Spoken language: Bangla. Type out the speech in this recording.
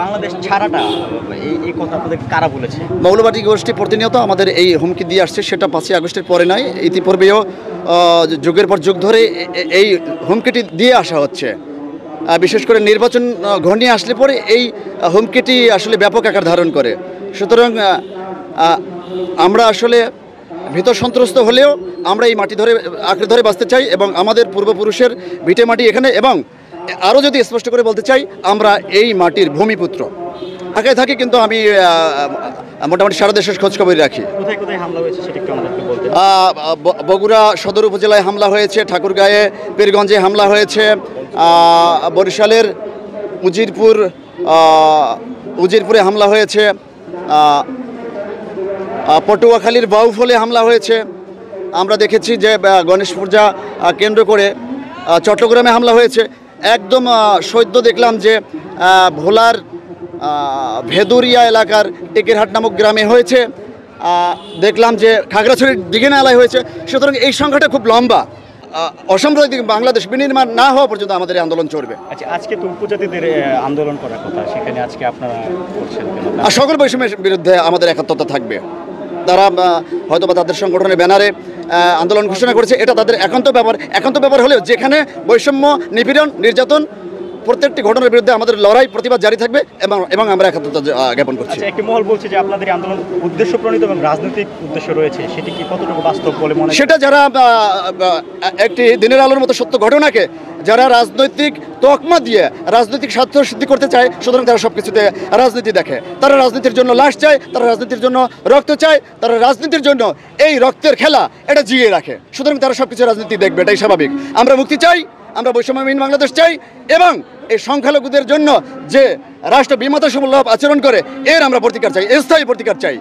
বাংলাদেশ ছাড়াটা এই কথা আপনাদের কারা বলেছে? মৌলবাদী গোষ্ঠী প্রতিনিয়ত আমাদের এই হুমকি দিয়ে আসছে, সেটা 5ই আগস্টের পরে নয়, ইতিপূর্বেও যুগের পর যুগ ধরে এই হুমকিটি দিয়ে আসা হচ্ছে। বিশেষ করে নির্বাচন ঘনিয়ে আসলে পরে এই হুমকিটি আসলে ব্যাপক আকার ধারণ করে। সুতরাং আমরা আসলে ভীত সন্ত্রস্ত হলেও আমরা এই মাটি ধরে আঁকড়ে ধরে বাঁচতে চাই এবং আমাদের পূর্বপুরুষের ভিটে মাটি এখানে, এবং আরও যদি স্পষ্ট করে বলতে চাই, আমরা এই মাটির ভূমিপুত্র। ঢাকায় থাকি কিন্তু আমি মোটামুটি সারা দেশের খোঁজখবর রাখি। কোথায় কোথায় হামলা হয়েছে সেটা একটু আমাদেরকে বলতেন। বগুড়া সদর উপজেলায় হামলা হয়েছে, ঠাকুরগাঁয়ে পীরগঞ্জে হামলা হয়েছে, বরিশালের উজিরপুরে হামলা হয়েছে, পটুয়াখালীর বাউফলে হামলা হয়েছে। আমরা দেখেছি যে গণেশ পূজা কেন্দ্র করে চট্টগ্রামে হামলা হয়েছে। একদম সদ্য দেখলাম যে ভোলার ভেদুরিয়া এলাকার টেকেরহাট নামক গ্রামে হয়েছে। দেখলাম যে খাগড়াছড়ির দিঘিনালায় হয়েছে। সুতরাং এই সংখ্যাটা খুব লম্বা। অসাম্প্রদায়িক বাংলাদেশ বিনির্মাণ না হওয়া পর্যন্ত আমাদের এই আন্দোলন চলবে। আচ্ছা, আজকে তো উপজাতিদের আন্দোলন করার কথা, সেখানে আজকে আপনারা করছেন কেন? আর সকল বৈষম্যের বিরুদ্ধে আমাদের একাত্মতা থাকবে। তারা হয়তো বা তাদের সংগঠনের ব্যানারে আন্দোলন ঘোষণা করেছে, এটা তাদের একান্ত ব্যাপার হলেও যেখানে বৈষম্য, নিপীড়ন, নির্যাতন, প্রত্যেকটি ঘটনার বিরুদ্ধে আমাদের লড়াই প্রতিবাদ জারি থাকবে এবং আমরা একাত্মতা জ্ঞাপন করছি। একটি মহল বলছে যে আপনাদের আন্দোলন উদ্দেশ্য প্রণীত এবং রাজনৈতিক উদ্দেশ্য রয়েছে, সেটি কি কতটুকু বাস্তব বলে মনে হয়? সেটা যারা একটি দিনের আলোর মতো সত্য ঘটনাকে যারা রাজনৈতিক তকমা দিয়ে রাজনৈতিক স্বার্থ সিদ্ধি করতে চায়, সুতরাং তারা সব কিছুতে রাজনীতি দেখে। তারা রাজনীতির জন্য লাশ চায়, তারা রাজনীতির জন্য রক্ত চায়, তারা রাজনীতির জন্য এই রক্তের খেলা এটা জিয়ে রাখে। সুতরাং তারা সব কিছু রাজনীতি দেখবে, এটাই স্বাভাবিক। আমরা মুক্তি চাই, আমরা বৈষম্যহীন বাংলাদেশ চাই, এবং এই সংখ্যালঘুদের জন্য যে রাষ্ট্র বিমাতাসুলভ আচরণ করে এর আমরা প্রতিকার চাই, স্থায়ী প্রতিকার চাই।